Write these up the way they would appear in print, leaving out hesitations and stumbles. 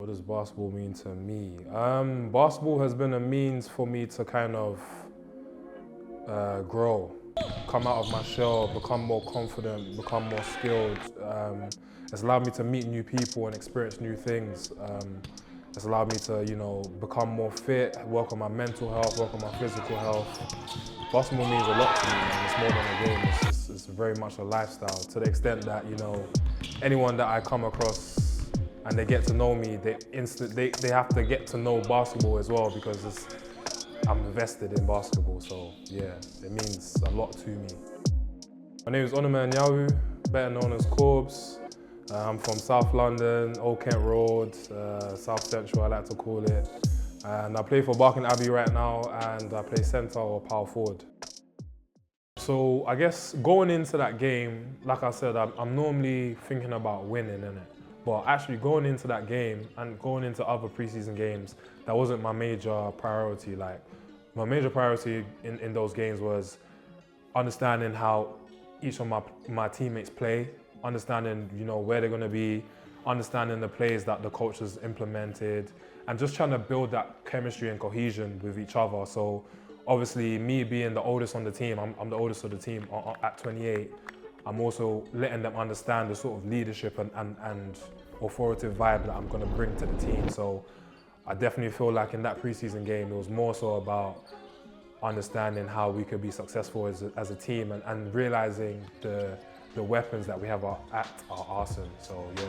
does basketball mean to me? Basketball has been a means for me to kind of grow, come out of my shell, become more confident, become more skilled. It's allowed me to meet new people and experience new things. It's allowed me to, become more fit, work on my mental health, work on my physical health. Basketball means a lot to me, man. It's more than a game. It's very much a lifestyle, to the extent that, anyone that I come across and they get to know me, they have to get to know basketball as well, because I'm invested in basketball. So yeah, it means a lot to me. My name is Onome Anyanwu, better known as Corbs. I'm from South London, Old Kent Road, South Central I like to call it. And I play for Barking Abbey right now, and I play centre or power forward. So I guess going into that game, like I said, I'm normally thinking about winning, innit? But actually going into that game and going into other preseason games, that wasn't my major priority. Like, my major priority in those games was understanding how each of my teammates play, understanding where they're going to be, understanding the plays that the coach has implemented, and just trying to build that chemistry and cohesion with each other. So obviously, me being the oldest on the team, I'm the oldest of the team at 28, I'm also letting them understand the sort of leadership and authoritative vibe that I'm going to bring to the team. So I definitely feel like in that preseason game, it was more so about understanding how we could be successful as a team, and realizing the weapons that we have at our arsenal. So yeah.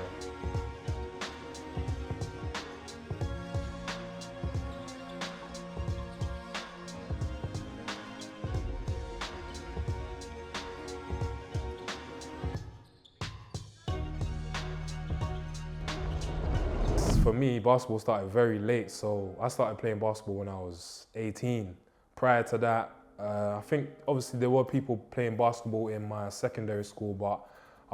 For me, basketball started very late, so I started playing basketball when I was 18. Prior to that, I think obviously there were people playing basketball in my secondary school, but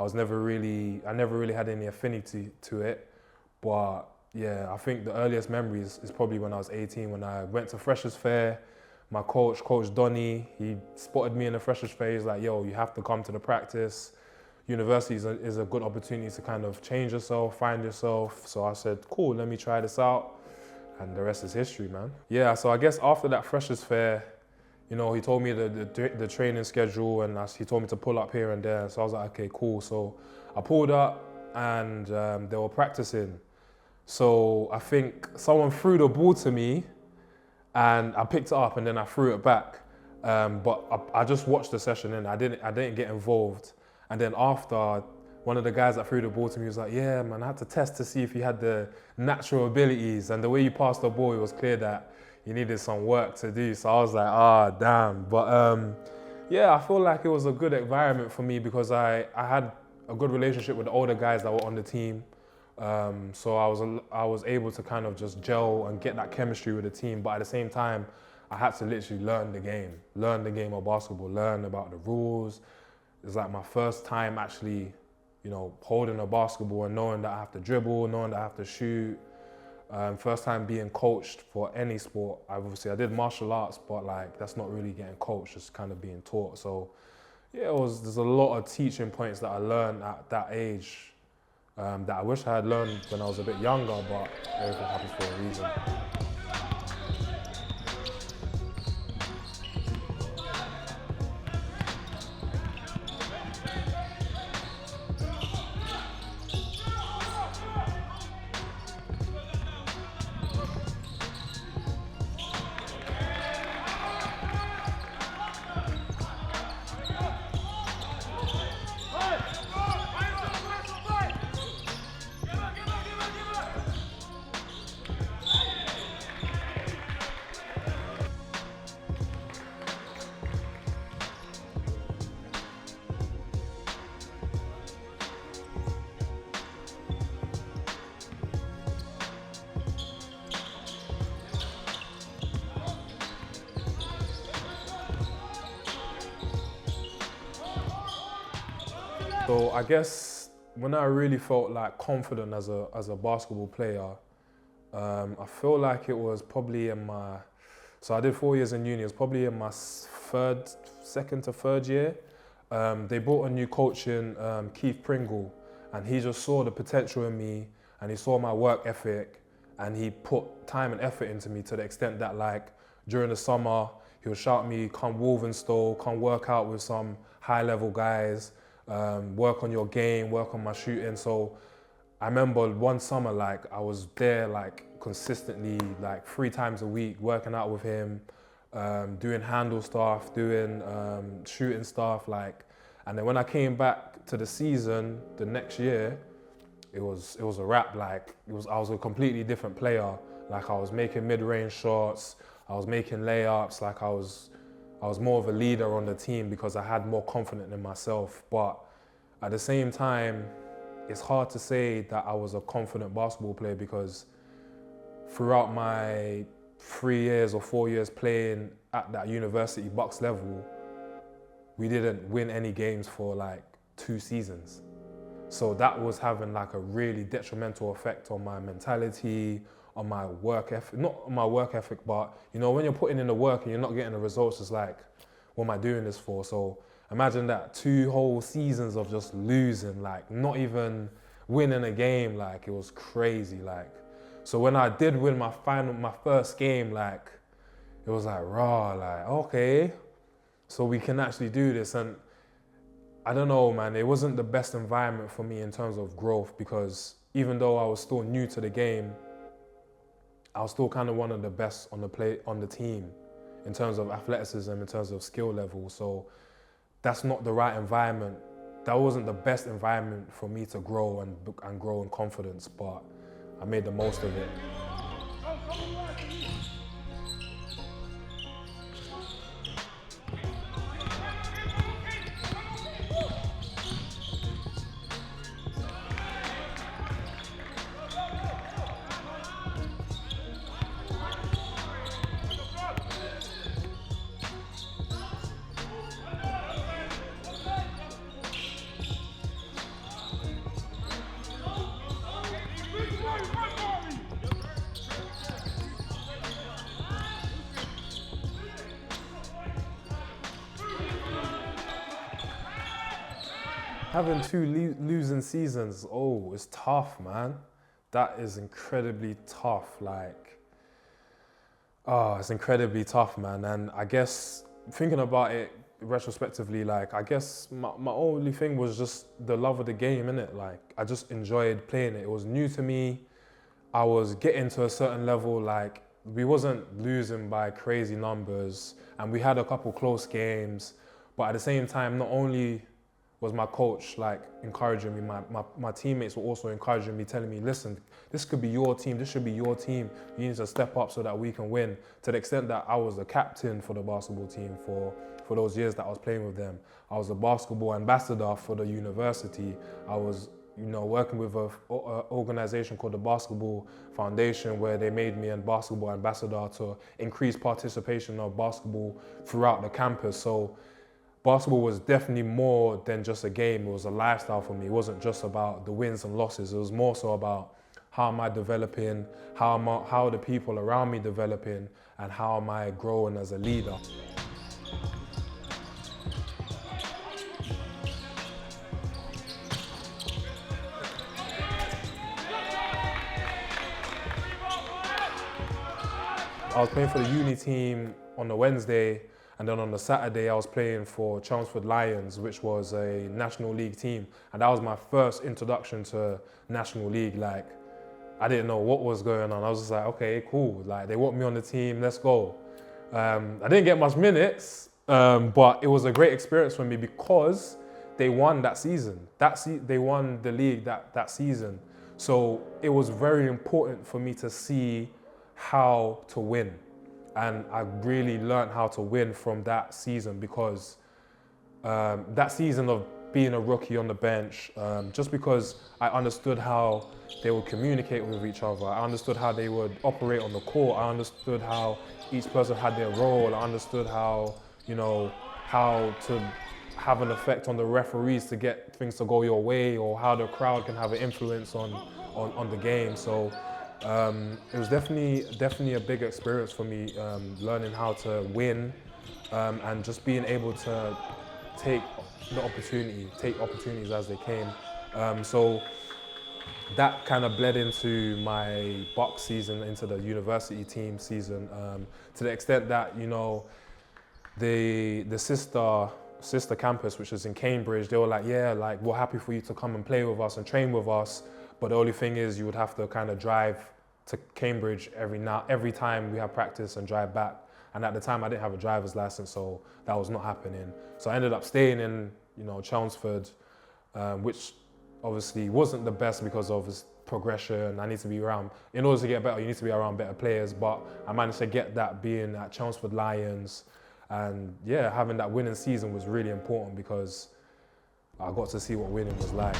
I never really had any affinity to it. But yeah, I think the earliest memories is probably when I was 18, when I went to Freshers Fair. My coach, Coach Donny, he spotted me in the Freshers Fair. He's like, yo, you have to come to the practice. University is a good opportunity to kind of change yourself, find yourself. So I said, cool, let me try this out. And the rest is history, man. Yeah, so I guess after that Freshers Fair, he told me the training schedule, and he told me to pull up here and there. So I was like, okay, cool. So I pulled up, and they were practicing. So I think someone threw the ball to me, and I picked it up, and then I threw it back. But I just watched the session, and I didn't get involved. And then after, one of the guys that threw the ball to me was like, yeah, man, I had to test to see if you had the natural abilities. And the way you passed the ball, it was clear that you needed some work to do. So I was like, damn. But yeah, I feel like it was a good environment for me, because I had a good relationship with the older guys that were on the team. So I was able to kind of just gel and get that chemistry with the team. But at the same time, I had to literally learn the game of basketball, learn about the rules. It's like my first time actually, holding a basketball and knowing that I have to dribble, knowing that I have to shoot. First time being coached for any sport. I did martial arts, but that's not really getting coached, just kind of being taught. So yeah, there's a lot of teaching points that I learned at that age that I wish I had learned when I was a bit younger, but everything happens for a reason. So I guess when I really felt confident as a basketball player, I feel like it was probably so I did 4 years in uni, it was probably in my second to third year. They brought a new coach in, Keith Pringle, and he just saw the potential in me, and he saw my work ethic, and he put time and effort into me to the extent that like during the summer, he would shout me, come Walthamstow, come work out with some high level guys, work on your game, work on my shooting. So I remember one summer, like I was there like consistently, like 3 times a week, working out with him, doing handle stuff, doing shooting stuff, like. And then when I came back to the season the next year, it was a wrap. Like I was a completely different player. Like I was making mid-range shots, I was making layups. Like I was more of a leader on the team because I had more confidence in myself. But at the same time, it's hard to say that I was a confident basketball player because throughout my 3 years or 4 years playing at that university Bucks level, we didn't win any games for like 2 seasons. So that was having like a really detrimental effect on my mentality, on my work ethic, not on my work ethic, but you know, when you're putting in the work and you're not getting the results, it's like, what am I doing this for? So imagine that 2 whole seasons of just losing, like not even winning a game, like it was crazy. Like, so when I did win my first game, like it was like, raw, like, okay, so we can actually do this. And I don't know, man, it wasn't the best environment for me in terms of growth because even though I was still new to the game, I was still kind of one of the best on the team in terms of athleticism, in terms of skill level. So that's not the right environment. That wasn't the best environment for me to grow and grow in confidence, but I made the most of it. Having 2 losing seasons, oh, it's tough, man. That is incredibly tough. Like, it's incredibly tough, man. And I guess thinking about it retrospectively, like, I guess my only thing was just the love of the game, innit? Like, I just enjoyed playing it. It was new to me. I was getting to a certain level, like, we wasn't losing by crazy numbers, and we had a couple close games, but at the same time, not only was my coach like encouraging me, my teammates were also encouraging me, telling me, listen, this could be your team, this should be your team, you need to step up so that we can win, to the extent that I was the captain for the basketball team for those years that I was playing with them. I was a basketball ambassador for the university. I was, you know, working with an organization called the Basketball Foundation, where they made me a basketball ambassador to increase participation of basketball throughout the campus. So basketball was definitely more than just a game. It was a lifestyle for me. It wasn't just about the wins and losses. It was more so about how am I developing, how are the people around me developing, and how am I growing as a leader. I was playing for the uni team on the Wednesday, and then on the Saturday I was playing for Chelmsford Lions, which was a National League team. And that was my first introduction to National League. Like, I didn't know what was going on. I was just like, okay, cool. Like, they want me on the team, let's go. I didn't get much minutes, but it was a great experience for me because they won that season. They won the league that season. So it was very important for me to see how to win. And I really learned how to win from that season because that season of being a rookie on the bench, just because I understood how they would communicate with each other, I understood how they would operate on the court, I understood how each person had their role, I understood how, you know, how to have an effect on the referees to get things to go your way, or how the crowd can have an influence on the game. So it was definitely a big experience for me, learning how to win, and just being able to take opportunities as they came. So that kind of bled into my Bucks season, into the university team season, to the extent that, you know, the sister campus, which is in Cambridge, they were like, yeah, like, we're happy for you to come and play with us and train with us, but the only thing is you would have to kind of drive to Cambridge every time we have practice and drive back. And at the time I didn't have a driver's license, so that was not happening. So I ended up staying in, you know, Chelmsford, which obviously wasn't the best because of his progression. I need to be around, in order to get better, you need to be around better players, but I managed to get that being at Chelmsford Lions. And yeah, having that winning season was really important because I got to see what winning was like.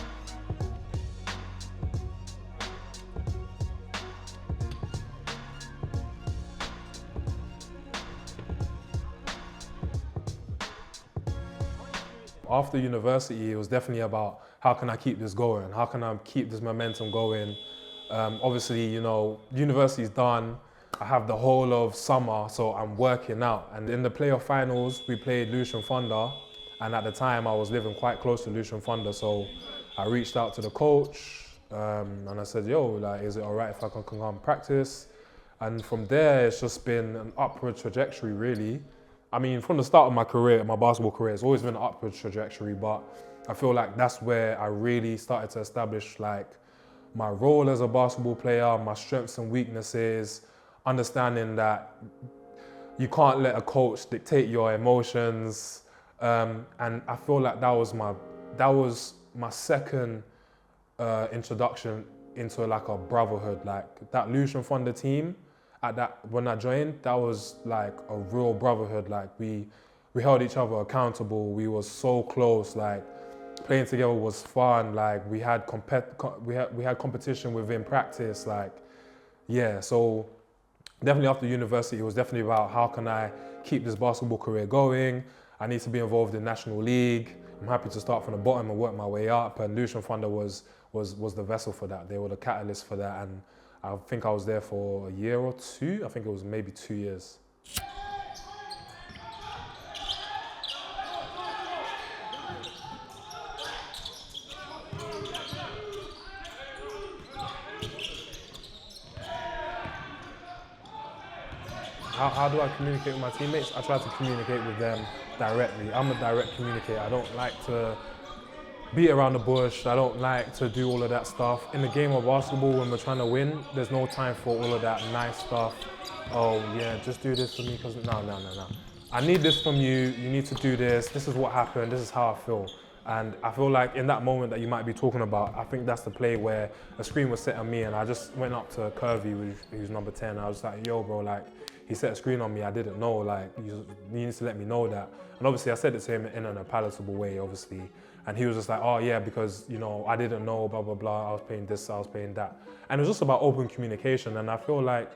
After university, it was definitely about how can I keep this going? How can I keep this momentum going? Obviously, you know, university's done. I have the whole of summer, so I'm working out. And in the playoff finals, we played Lewisham Thunder. And at the time, I was living quite close to Lewisham Thunder, so I reached out to the coach and I said, yo, like, is it all right if I can come practice? And from there, it's just been an upward trajectory, really. I mean, from the start of my career, my basketball career, it's always been an upward trajectory, but I feel like that's where I really started to establish like my role as a basketball player, my strengths and weaknesses, understanding that you can't let a coach dictate your emotions. And I feel like that was my second introduction into like a brotherhood. Like that Lewisham Thunder team, when I joined, that was like a real brotherhood. Like we held each other accountable. We were so close. Like playing together was fun. Like we had competition within practice. Like yeah. So definitely after university, it was definitely about how can I keep this basketball career going. I need to be involved in National League. I'm happy to start from the bottom and work my way up. And Lewisham Thunder was the vessel for that. They were the catalyst for that. And I think I was there for a year or two. I think it was maybe 2 years. How do I communicate with my teammates? I try to communicate with them directly. I'm a direct communicator. I don't like to beat around the bush. I don't like to do all of that stuff. In the game of basketball, when we're trying to win, there's no time for all of that nice stuff. Oh yeah, just do this for me, because no. I need this from you. You need to do this. This is what happened. This is how I feel. And I feel like in that moment that you might be talking about, I think that's the play where a screen was set on me and I just went up to Curvy, who's number 10. I was like, yo bro, like, he set a screen on me, I didn't know, like, you need to let me know that. And obviously I said it to him in a palatable way, obviously. And he was just like, oh yeah, because, you know, I didn't know, blah, blah, blah, I was playing this, I was playing that. And it was just about open communication. And I feel like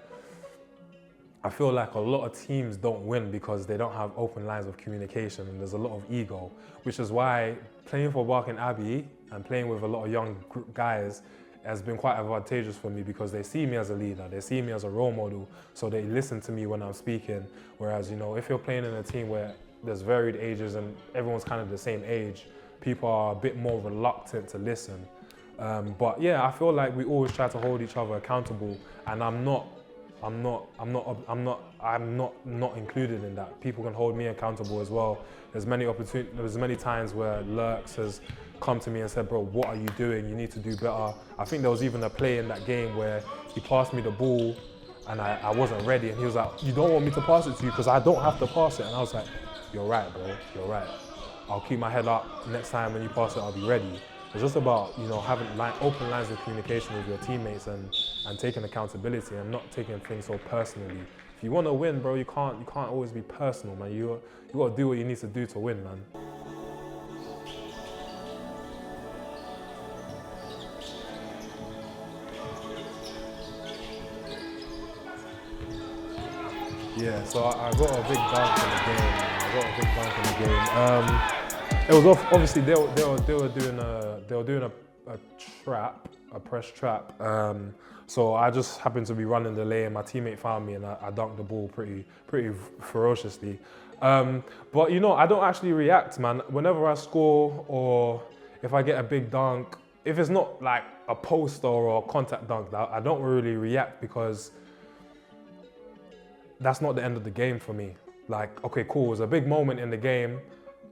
a lot of teams don't win because they don't have open lines of communication and there's a lot of ego, which is why playing for Barking Abbey and playing with a lot of young guys has been quite advantageous for me because they see me as a leader, they see me as a role model, so they listen to me when I'm speaking. Whereas, you know, if you're playing in a team where there's varied ages and everyone's kind of the same age, people are a bit more reluctant to listen. But yeah, I feel like we always try to hold each other accountable, and I'm not included in that. People can hold me accountable as well. There's many times where Lurks has come to me and said, bro, what are you doing? You need to do better. I think there was even a play in that game where he passed me the ball and I wasn't ready, and he was like, you don't want me to pass it to you because I don't have to pass it. And I was like, you're right, bro, you're right. I'll keep my head up. Next time when you pass it, I'll be ready. It's just about, you know, having open lines of communication with your teammates and taking accountability and not taking things so personally. If you want to win, bro, you can't always be personal, man. You got to do what you need to do to win, man. Yeah, so I got a big dunk in the game. It was obviously they were doing a press trap. So I just happened to be running the lane. My teammate found me and I dunked the ball pretty ferociously. But you know, I don't actually react, man. Whenever I score or if I get a big dunk, if it's not like a poster or a contact dunk, I don't really react because that's not the end of the game for me. Like, okay, cool, it was a big moment in the game,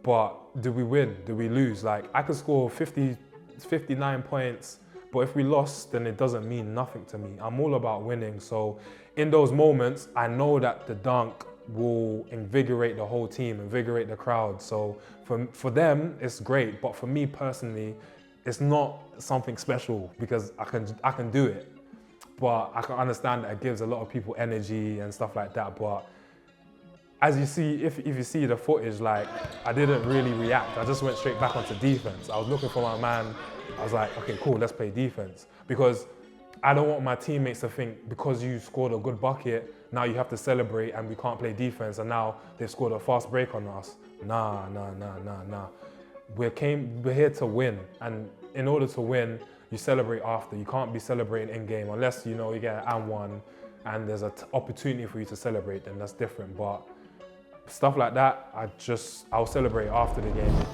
but did we win? Did we lose? Like, I could score 59 points, but if we lost, then it doesn't mean nothing to me. I'm all about winning. So in those moments, I know that the dunk will invigorate the whole team, invigorate the crowd. So for them, it's great. But for me personally, it's not something special because I can do it. But I can understand that it gives a lot of people energy and stuff like that. But as you see, if you see the footage, like, I didn't really react. I just went straight back onto defense. I was looking for my man. I was like, okay, cool, let's play defense. Because I don't want my teammates to think because you scored a good bucket, now you have to celebrate and we can't play defense and now they've scored a fast break on us. Nah. We're here to win. And in order to win, you celebrate after. You can't be celebrating in game unless, you get an and one and there's an opportunity for you to celebrate, then that's different. But stuff like that, I'll celebrate after the game.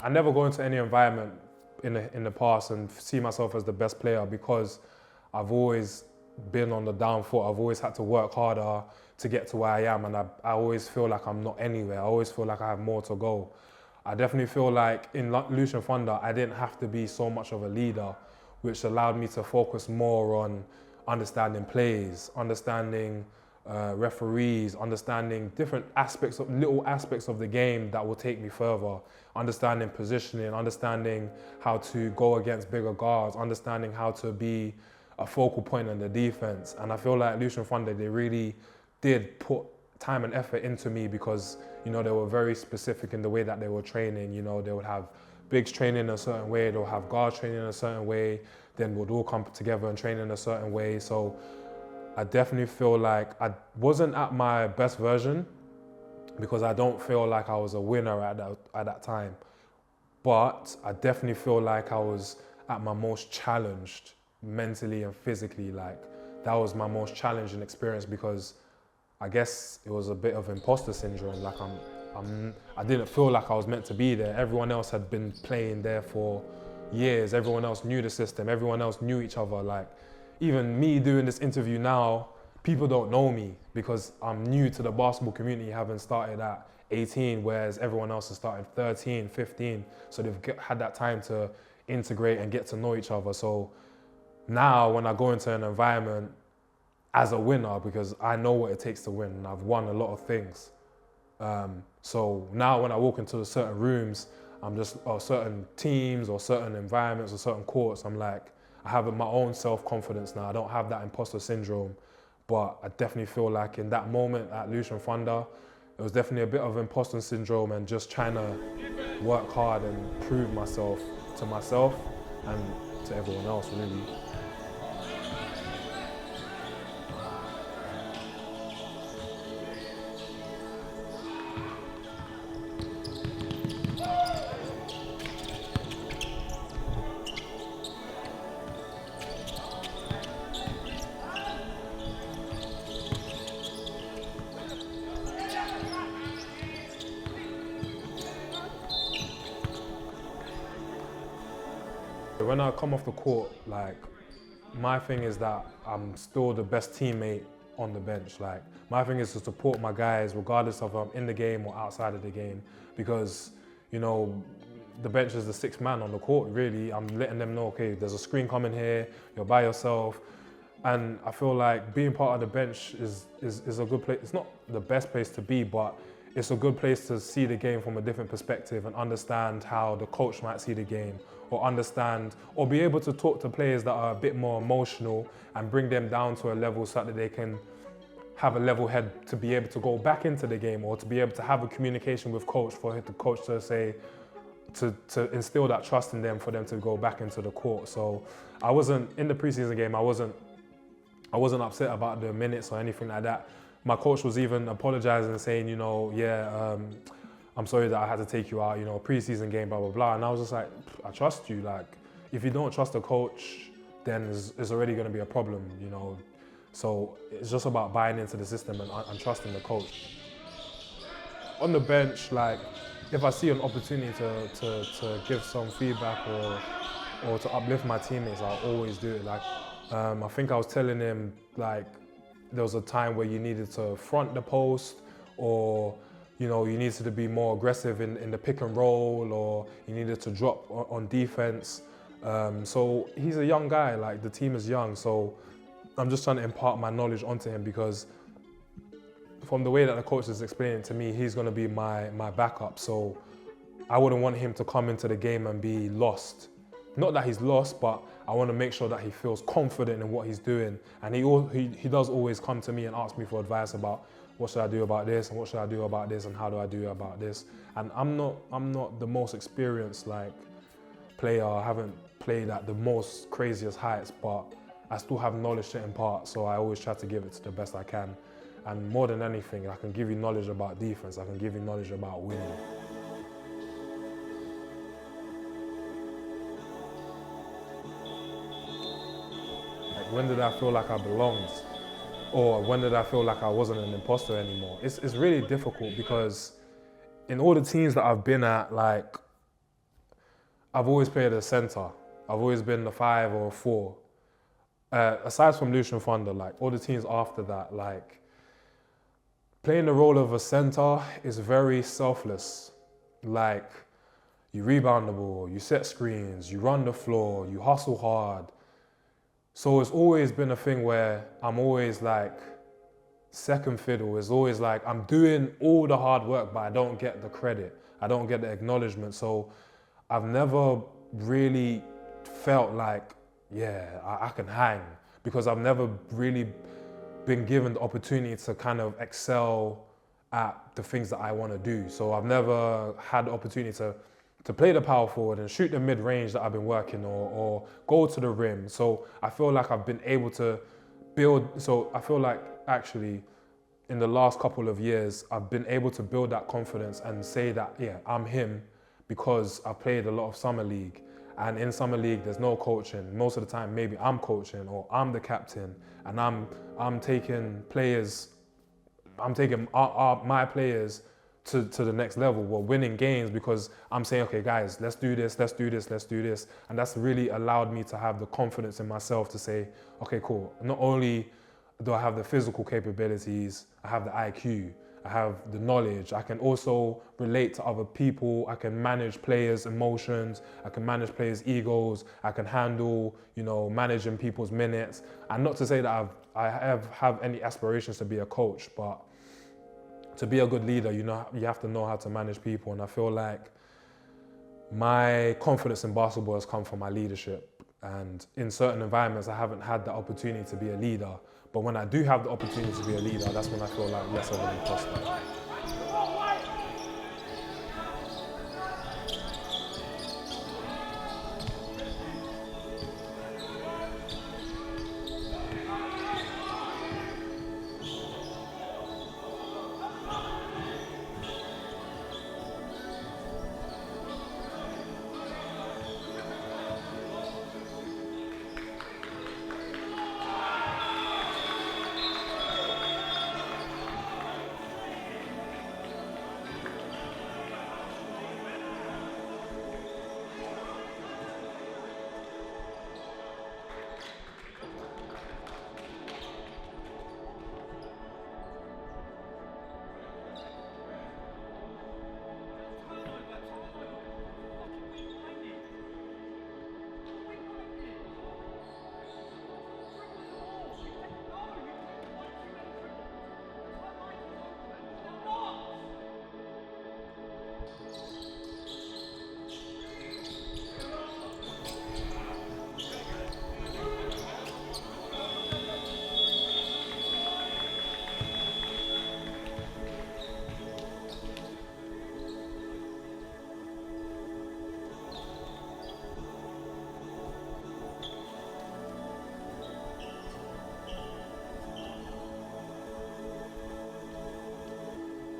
I never go into any environment in the past and see myself as the best player because I've always been on the down foot. I've always had to work harder to get to where I am, and I always feel like I'm not anywhere. I always feel like I have more to go. I definitely feel like in Lewisham Thunder, I didn't have to be so much of a leader, which allowed me to focus more on understanding plays, understanding referees, understanding different little aspects of the game that will take me further, understanding positioning, understanding how to go against bigger guards, understanding how to be a focal point in the defense. And I feel like Lewisham Thunder, they really did put time and effort into me because, they were very specific in the way that they were training. They would have bigs training in a certain way, they'll have guards training in a certain way, then we'd all come together and train in a certain way. So I definitely feel like I wasn't at my best version because I don't feel like I was a winner at that time. But I definitely feel like I was at my most challenged mentally and physically. Like, that was my most challenging experience because I guess it was a bit of imposter syndrome. Like, I didn't feel like I was meant to be there. Everyone else had been playing there for years. Everyone else knew the system. Everyone else knew each other. Like, even me doing this interview now, people don't know me because I'm new to the basketball community, having started at 18, whereas everyone else has started 13, 15. So they've had that time to integrate and get to know each other. So now when I go into an environment as a winner, because I know what it takes to win and I've won a lot of things. So now when I walk into certain rooms, or certain teams or certain environments or certain courts, I'm like, I have my own self-confidence now. I don't have that imposter syndrome, but I definitely feel like in that moment at Lewisham Thunder, it was definitely a bit of imposter syndrome and just trying to work hard and prove myself to myself and to everyone else, really. When I come off the court, like, my thing is that I'm still the best teammate on the bench. Like, my thing is to support my guys regardless of if I'm in the game or outside of the game, because, the bench is the sixth man on the court, really. I'm letting them know, okay, there's a screen coming here, you're by yourself. And I feel like being part of the bench is a good place. It's not the best place to be, but it's a good place to see the game from a different perspective and understand how the coach might see the game, or understand, or be able to talk to players that are a bit more emotional and bring them down to a level so that they can have a level head to be able to go back into the game, or to be able to have a communication with coach, for the coach to say, to instill that trust in them, for them to go back into the court. So I wasn't, in the preseason game, I wasn't upset about the minutes or anything like that. My coach was even apologizing and saying, you know, yeah, I'm sorry that I had to take you out, you know, preseason game, blah, blah, blah. And I was just like, I trust you. Like, if you don't trust the coach, then it's already going to be a problem, you know. So it's just about buying into the system and trusting the coach. On the bench, like, if I see an opportunity to give some feedback or to uplift my teammates, I'll always do it. Like, I think I was telling him, like, there was a time where you needed to front the post, or, you know, you needed to be more aggressive in the pick and roll, or you needed to drop on defense. So he's a young guy, like, the team is young, so I'm just trying to impart my knowledge onto him, because from the way that the coach is explaining to me, he's going to be my backup. So I wouldn't want him to come into the game and be lost. Not that he's lost, but I want to make sure that he feels confident in what he's doing. And he does always come to me and ask me for advice about what should I do about this, and what should I do about this, and how do I do about this. And I'm not the most experienced, like, player. I haven't played at the most craziest heights, but I still have knowledge to impart. So I always try to give it to the best I can. And more than anything, I can give you knowledge about defense. I can give you knowledge about winning. When did I feel like I belonged? Or when did I feel like I wasn't an imposter anymore? It's really difficult, because in all the teams that I've been at, like, I've always played a center. I've always been the 5 or 4. Aside from Lewisham Thunder, like, all the teams after that, like, playing the role of a center is very selfless. Like, you rebound the ball, you set screens, you run the floor, you hustle hard. So it's always been a thing where I'm always, like, second fiddle. It's always like I'm doing all the hard work, but I don't get the credit. I don't get the acknowledgement. So I've never really felt like, yeah, I can hang, because I've never really been given the opportunity to kind of excel at the things that I want to do. So I've never had the opportunity to play the power forward and shoot the mid-range that I've been working, or go to the rim. So I feel like I've been able to build, so I feel like actually in the last couple of years, I've been able to build that confidence and say that, yeah, I'm him, because I played a lot of summer league. And in summer league, there's no coaching. Most of the time, maybe I'm coaching, or I'm the captain, and I'm taking players, I'm taking my players to the next level. We're winning games because I'm saying, okay, guys, let's do this, let's do this, let's do this. And that's really allowed me to have the confidence in myself to say, okay, cool. Not only do I have the physical capabilities, I have the IQ, I have the knowledge, I can also relate to other people, I can manage players' emotions, I can manage players' egos, I can handle, you know, managing people's minutes. And not to say that I have any aspirations to be a coach, but to be a good leader, you know, you have to know how to manage people. And I feel like my confidence in basketball has come from my leadership. And in certain environments, I haven't had the opportunity to be a leader. But when I do have the opportunity to be a leader, that's when I feel like less of an imposter.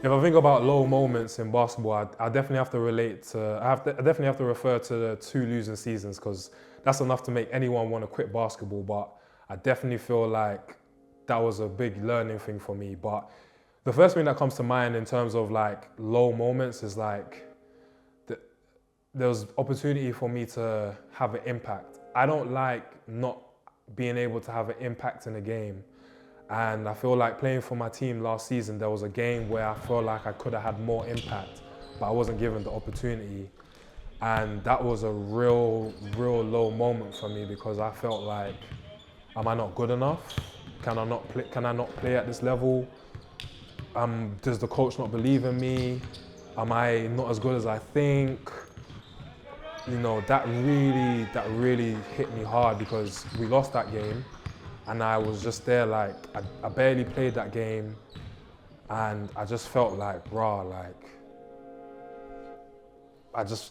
If I think about low moments in basketball, I definitely have to relate to. I definitely have to refer to the 2 losing seasons because that's enough to make anyone want to quit basketball. But I definitely feel like that was a big learning thing for me. But the first thing that comes to mind in terms of like low moments is like there was opportunity for me to have an impact. I don't like not being able to have an impact in a game. And I feel like playing for my team last season, there was a game where I felt like I could have had more impact, but I wasn't given the opportunity. And that was a real low moment for me because I felt like, am I not good enough? Can I not play at this level? Does the coach not believe in me? Am I not as good as I think? You know, that really hit me hard because we lost that game. And I was just there like, I barely played that game and I just felt like,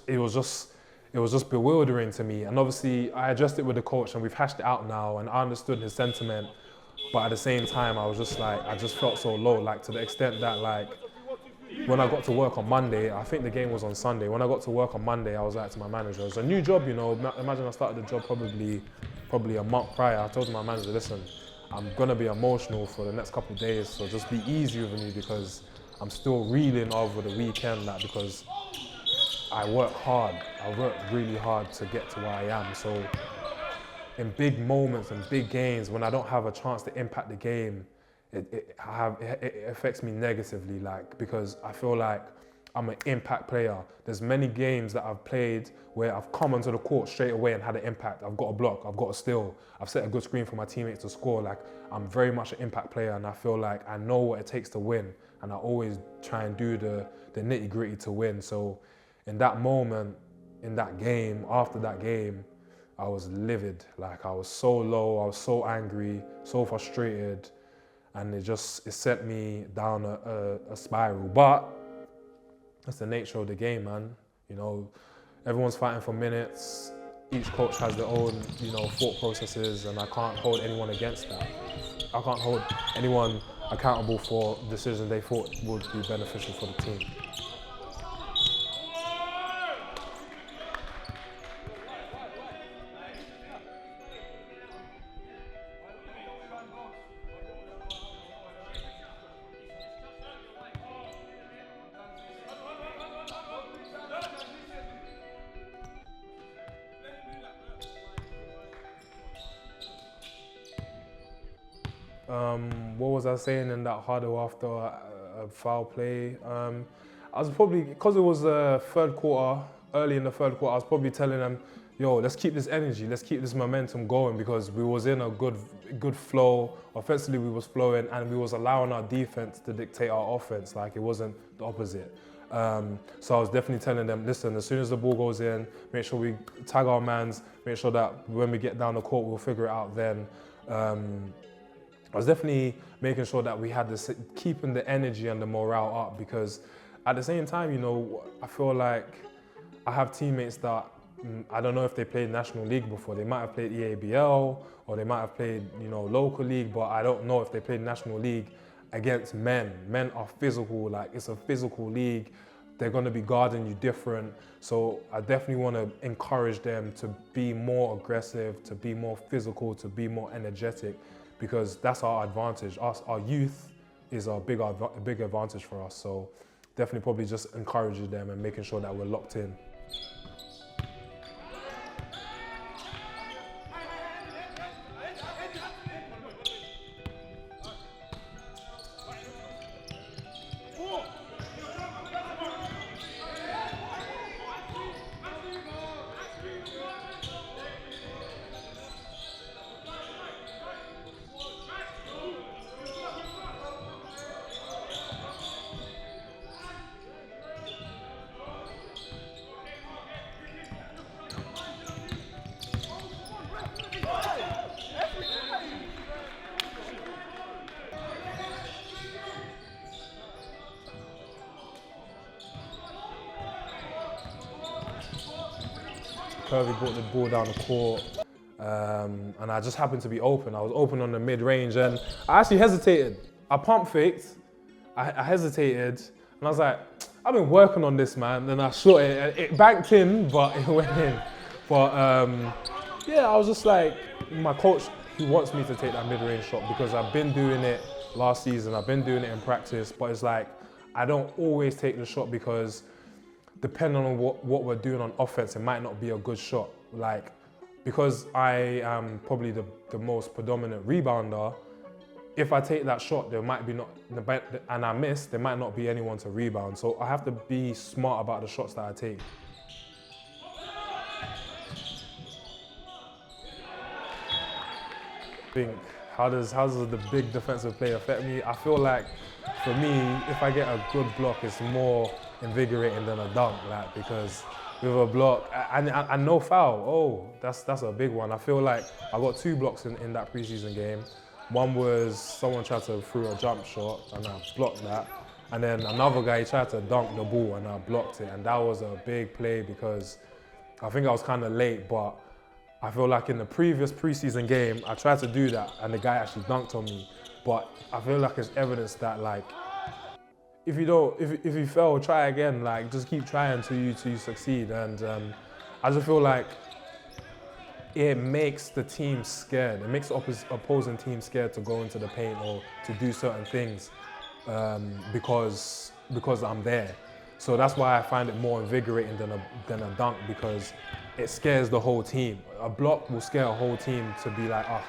it was just bewildering to me. And obviously I addressed it with the coach and we've hashed it out now and I understood his sentiment. But at the same time, I was just like, I just felt so low, like to the extent that like, when I got to work on Monday, I think the game was on Sunday. When I got to work on Monday, I was like to my manager, it's a new job, you know, imagine I started the job probably a month prior. I told my manager, listen, I'm gonna be emotional for the next couple of days, so just be easy with me because I'm still reeling over the weekend, like, because I work hard. I work really hard to get to where I am. So in big moments and big games, when I don't have a chance to impact the game, it affects me negatively, like, because I feel like I'm an impact player. There's many games that I've played where I've come onto the court straight away and had an impact. I've got a block, I've got a steal, I've set a good screen for my teammates to score. Like, I'm very much an impact player and I feel like I know what it takes to win and I always try and do the nitty gritty to win. So in that moment, in that game, after that game, I was livid. Like, I was so low, I was so angry, so frustrated, and it sent me down a spiral. But that's the nature of the game, man. You know, everyone's fighting for minutes. Each coach has their own, you know, thought processes, and I can't hold anyone against that. I can't hold anyone accountable for decisions they thought would be beneficial for the team. What was I saying in that huddle after a foul play? I was probably, because it was the third quarter, early in the third quarter, I was probably telling them, yo, let's keep this energy, let's keep this momentum going because we was in a good flow. Offensively, we was flowing and we was allowing our defense to dictate our offense, like it wasn't the opposite. So I was definitely telling them, listen, as soon as the ball goes in, make sure we tag our mans, make sure that when we get down the court, we'll figure it out then. I was definitely making sure that we had this, keeping the energy and the morale up because at the same time, you know, I feel like I have teammates that, I don't know if they played National League before. They might have played EABL or they might have played, you know, local league, but I don't know if they played National League against men. Men are physical, like it's a physical league. They're gonna be guarding you different. So I definitely wanna encourage them to be more aggressive, to be more physical, to be more energetic, because that's our advantage. Our youth is a big advantage for us. So definitely probably just encouraging them and making sure that we're locked in. Kirby brought the ball down the court, and I just happened to be open. I was open on the mid-range, and I actually hesitated. I pump faked, I hesitated, And I was like, I've been working on this, man. Then I shot it. It banked in, but it went in. But yeah, I was just like, my coach, he wants me to take that mid-range shot because I've been doing it last season. I've been doing it in practice, but it's like, I don't always take the shot because depending on what we're doing on offense, it might not be a good shot. Like, because I am probably the most predominant rebounder, if I take that shot, there might be not, and I miss, there might not be anyone to rebound. So I have to be smart about the shots that I take. I think, how does the big defensive play affect me? I feel like, for me, if I get a good block, it's more invigorating than a dunk, like, because with a block, and no foul, oh, that's a big one. I feel like I got 2 blocks in that preseason game. One was someone tried to throw a jump shot and I blocked that. And then another guy tried to dunk the ball and I blocked it. And that was a big play because I think I was kind of late, but I feel like in the previous preseason game, I tried to do that and the guy actually dunked on me. But I feel like it's evidence that, like, if you fail, try again. Like, just keep trying till you succeed. And I just feel like it makes the team scared. It makes the opposing team scared to go into the paint or to do certain things because I'm there. So that's why I find it more invigorating than a dunk, because it scares the whole team. A block will scare a whole team to be like, oh,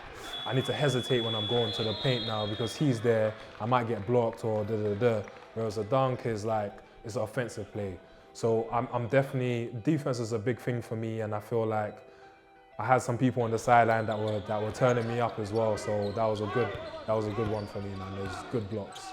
I need to hesitate when I'm going to the paint now because he's there, I might get blocked or da-da-da. Whereas a dunk is like, it's an offensive play. So I'm definitely, defense is a big thing for me, and I feel like I had some people on the sideline that were turning me up as well. So that was a good one for me, man. Those good blocks.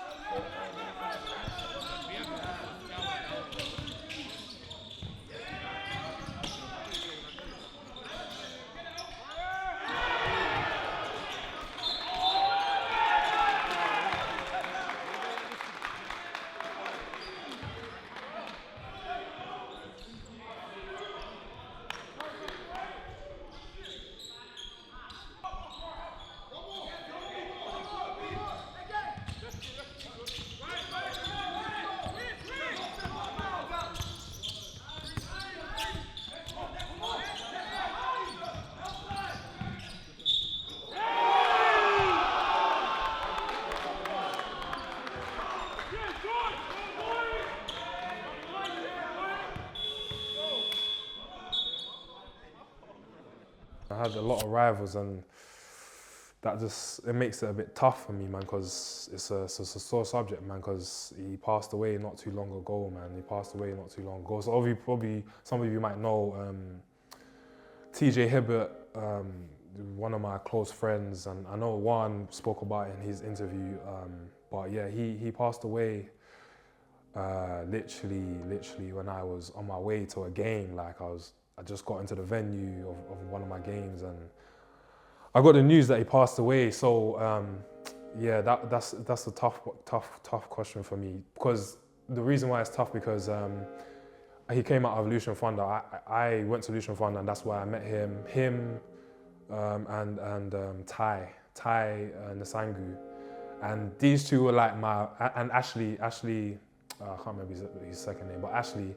I had a lot of rivals, and that it makes it a bit tough for me, man, because it's a sore subject, man, because he passed away not too long ago, man. He passed away not too long ago. So obviously, probably some of you might know TJ Hibbert, one of my close friends, and I know Juan spoke about it in his interview, but yeah, he passed away literally when I was on my way to a game. Like, I just got into the venue of one of my games and I got the news that he passed away. So yeah, that's a tough question for me, because the reason why it's tough because he came out of Lewisham Thunder. I went to Lewisham Thunder, and that's where I met him and Ty Nsangu, and these two were like and Ashley. I can't remember his second name, but Ashley.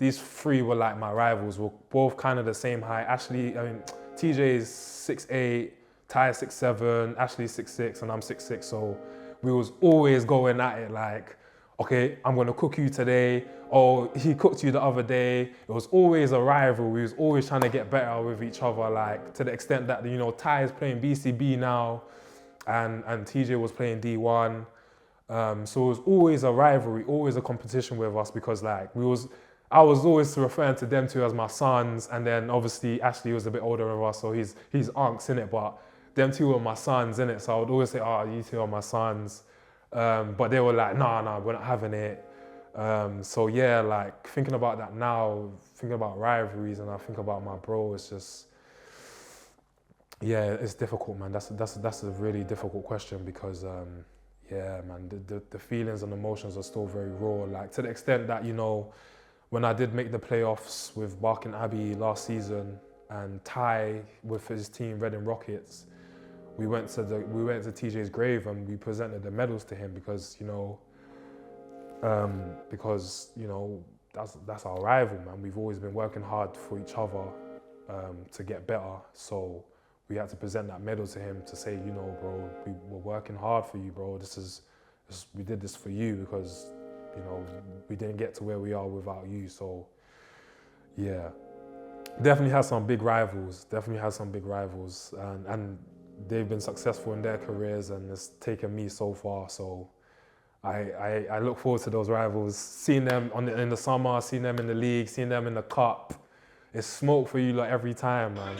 These 3 were like my rivals. We're both kind of the same height. TJ is 6'8", Ty is 6'7", Ashley's 6'6", and I'm 6'6". So we was always going at it like, okay, I'm gonna cook you today. Oh, he cooked you the other day. It was always a rival. We was always trying to get better with each other, like, to the extent that, Ty is playing BCB now, and TJ was playing D1. So it was always a rivalry, always a competition with us, because like I was always referring to them two as my sons, and then obviously Ashley was a bit older than us, so he's unks in it, but them two were my sons in it. So I would always say, oh, you two are my sons, but they were like, nah, we're not having it. So yeah, like, thinking about that now, thinking about rivalries, and I think about my bro, it's just, yeah, it's difficult, man. That's a really difficult question, because yeah, man, the feelings and emotions are still very raw, like, to the extent that, when I did make the playoffs with Barking Abbey last season, and Ty with his team Reading Rockets, we went to TJ's grave and we presented the medals to him, because because that's our rival, man. We've always been working hard for each other to get better. So we had to present that medal to him to say, bro, we're working hard for you, bro. We did this for you because we didn't get to where we are without you. So yeah, definitely has some big rivals. And they've been successful in their careers, and it's taken me so far. So I look forward to those rivals, seeing them in the summer, seeing them in the league, seeing them in the cup. It's smoke for you like every time, man.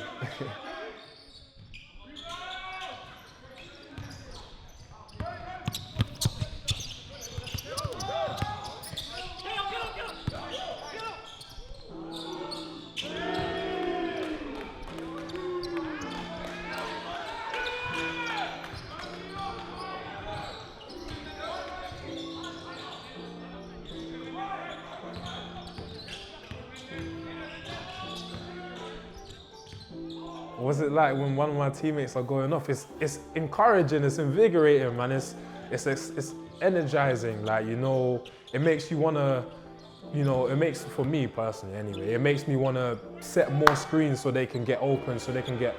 What's it like when one of my teammates are going off? It's encouraging, it's invigorating, man. It's energizing. Like, it makes you wanna, it makes, for me personally anyway, it makes me wanna set more screens so they can get open, so they can get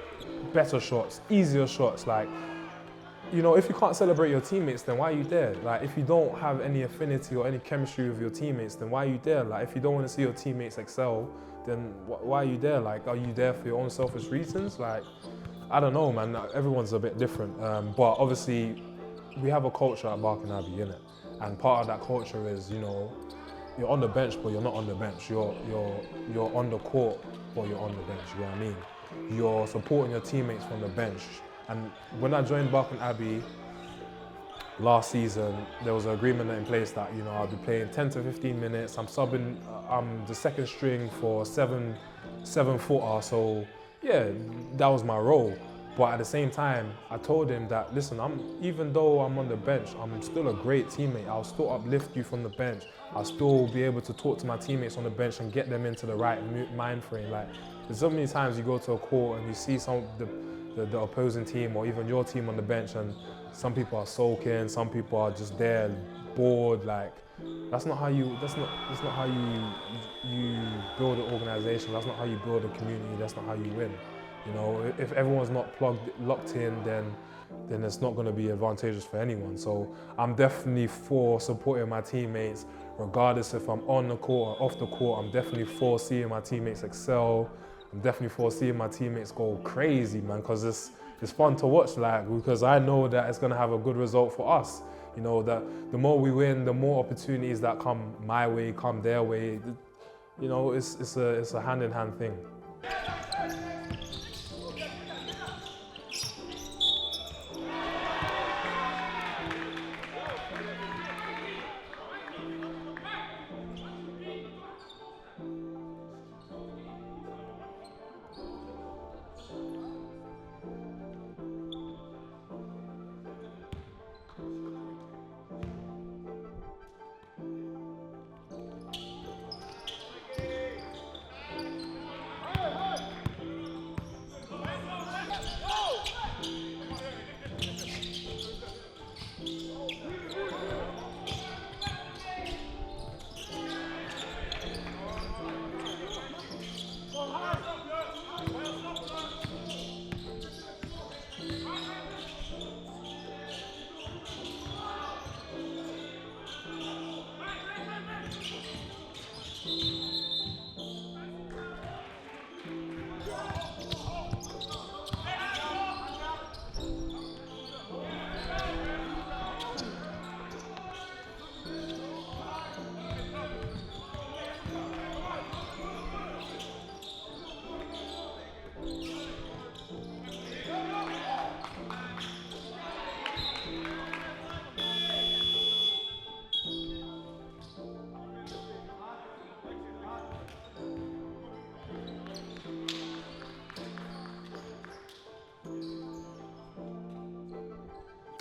better shots, easier shots. Like, if you can't celebrate your teammates, then why are you there? Like, if you don't have any affinity or any chemistry with your teammates, then why are you there? Like, if you don't want to see your teammates excel, then why are you there? Like, are you there for your own selfish reasons? Like, I don't know, man. Everyone's a bit different. But obviously, we have a culture at Barking Abbey, innit? And part of that culture is, you're on the bench, but you're not on the bench. You're on the court, but you're on the bench. You know what I mean? You're supporting your teammates from the bench. And when I joined Barking Abbey last season, there was an agreement in place that, I'll be playing 10 to 15 minutes. I'm subbing, I'm the second string for seven footer. So yeah, that was my role. But at the same time, I told him that, listen, even though I'm on the bench, I'm still a great teammate. I'll still uplift you from the bench. I'll still be able to talk to my teammates on the bench and get them into the right mind frame. Like, there's so many times you go to a court and you see some of the opposing team or even your team on the bench, and some people are sulking, some people are just there bored. Like, that's not how you build an organization. That's not how you build a community. That's not how you win. If everyone's not locked in, then it's not going to be advantageous for anyone. So I'm definitely for supporting my teammates, regardless if I'm on the court or off the court. I'm definitely for seeing my teammates excel. I'm definitely for seeing my teammates go crazy, man, because it's fun to watch, because I know that it's going to have a good result for us. That the more we win, the more opportunities that come my way, come their way. It's a hand-in-hand thing.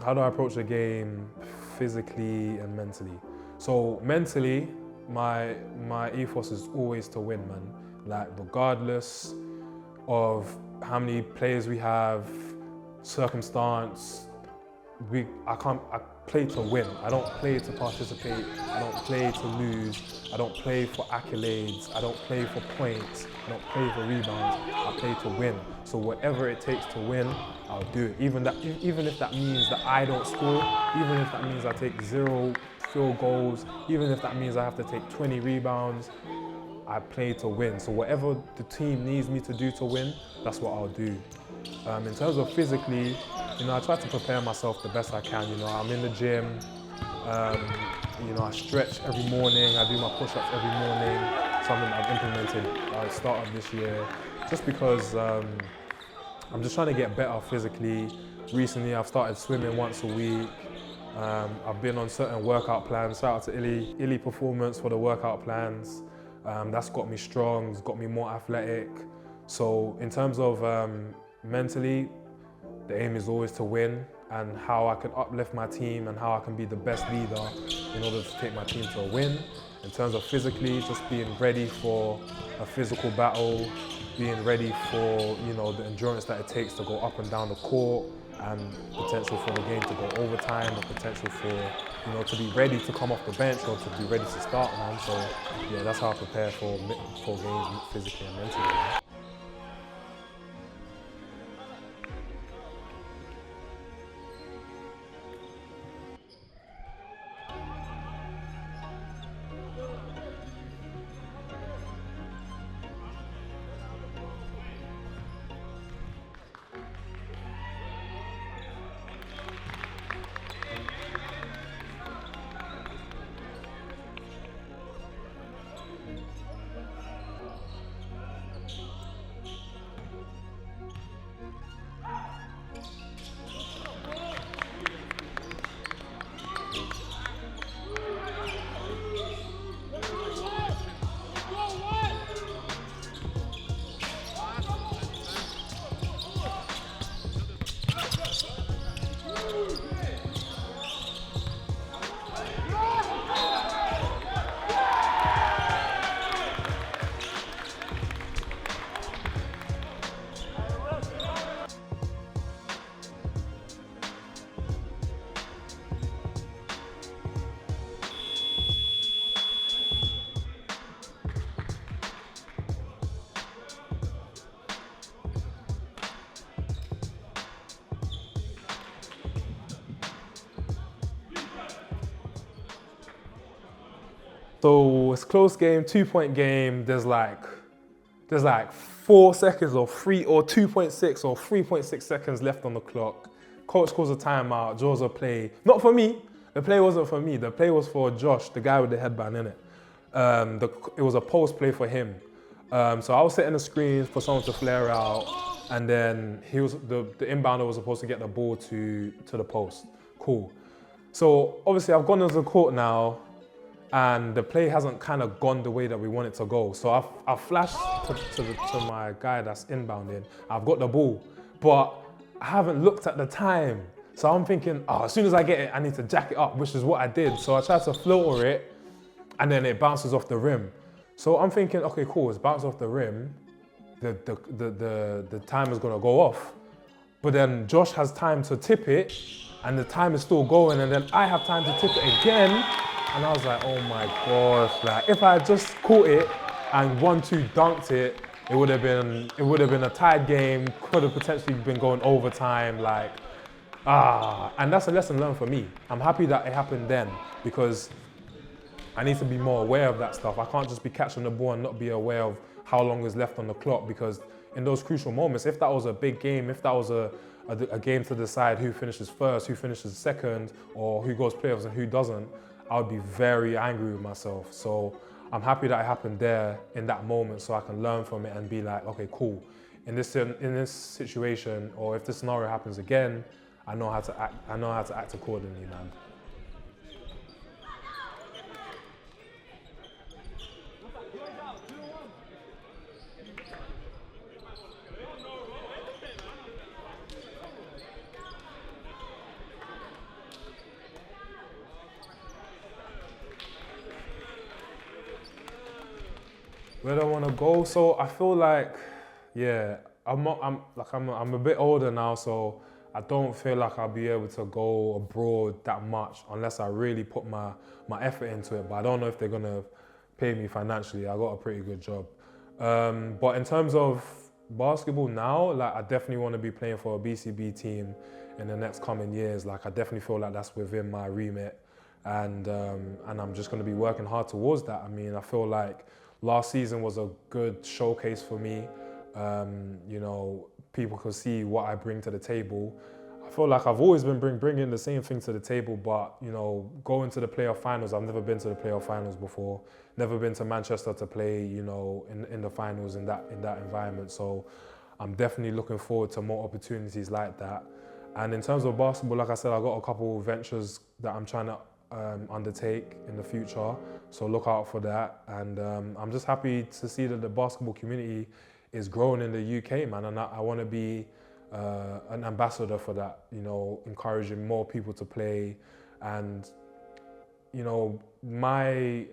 How do I approach the game physically and mentally? So mentally, my ethos is always to win, man. Like, regardless of how many players we have, circumstance, play to win. I don't play to participate. I don't play to lose. I don't play for accolades. I don't play for points. I don't play for rebounds. I play to win. So whatever it takes to win, I'll do it. Even if that means that I don't score, even if that means I take 0 field goals, even if that means I have to take 20 rebounds, I play to win. So whatever the team needs me to do to win, that's what I'll do. In terms of physically, I try to prepare myself the best I can. I'm in the gym. I stretch every morning. I do my push-ups every morning. Something I've implemented at the start of this year, just because I'm just trying to get better physically. Recently, I've started swimming once a week. I've been on certain workout plans. Shout out to Illy Performance for the workout plans. That's got me strong. It's got me more athletic. So in terms of mentally, the aim is always to win, and how I can uplift my team and how I can be the best leader in order to take my team to a win. In terms of physically, just being ready for a physical battle, being ready for the endurance that it takes to go up and down the court, and potential for the game to go overtime, or potential for to be ready to come off the bench or to be ready to start, man. So yeah, that's how I prepare for games physically and mentally, man. So it's a close game, 2-point game. There's like 4 seconds or 2.6 or 3.6 seconds left on the clock. Coach calls a timeout, draws a play. Not for me. The play wasn't for me. The play was for Josh, the guy with the headband in it. It was a post play for him. So I was setting the screens for someone to flare out, and then the inbounder was supposed to get the ball to the post. Cool. So obviously I've gone into the court now, and the play hasn't kind of gone the way that we want it to go. So I've flashed to my guy that's inbounding. I've got the ball, but I haven't looked at the time. So I'm thinking, as soon as I get it, I need to jack it up, which is what I did. So I tried to floater it, and then it bounces off the rim. So I'm thinking, okay, cool, it's bounced off the rim. The time is gonna go off. But then Josh has time to tip it, and the time is still going, and then I have time to tip it again. And I was like, oh my gosh, like if I had just caught it and 1-2 dunked it, it would have been a tied game, could have potentially been going overtime, and that's a lesson learned for me. I'm happy that it happened then, because I need to be more aware of that stuff. I can't just be catching the ball and not be aware of how long is left on the clock, because in those crucial moments, if that was a big game, if that was a game to decide who finishes first, who finishes second, or who goes playoffs and who doesn't, I would be very angry with myself. So I'm happy that it happened there in that moment, so I can learn from it and be like, okay, cool. In this situation, or if this scenario happens again, I know how to act. I know how to act accordingly, man. Where do I want to go? So I feel like, yeah, I'm a bit older now, so I don't feel like I'll be able to go abroad that much unless I really put my effort into it. But I don't know if they're gonna pay me financially. I got a pretty good job. But in terms of basketball now, like I definitely want to be playing for a BCB team in the next coming years. Like I definitely feel like that's within my remit, and I'm just going to be working hard towards that. I mean, I feel like last season was a good showcase for me. You know, people could see what I bring to the table. I feel like I've always been bringing the same thing to the table, but you know, going to the playoff finals, I've never been to the playoff finals before. Never been to Manchester to play, you know, in the finals in that environment. So I'm definitely looking forward to more opportunities like that. And in terms of basketball, like I said, I've got a couple of ventures that I'm trying to undertake in the future. So look out for that. And I'm just happy to see that the basketball community is growing in the UK, man. And I want to be an ambassador for that, you know, encouraging more people to play. And you know, my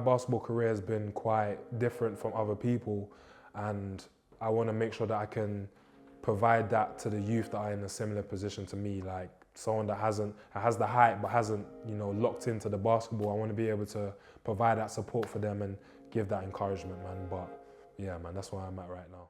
basketball career has been quite different from other people, and I want to make sure that I can provide that to the youth that are in a similar position to me, like someone that has the height but hasn't, you know, locked into the basketball. I want to be able to provide that support for them and give that encouragement, man. But yeah, man, that's where I'm at right now.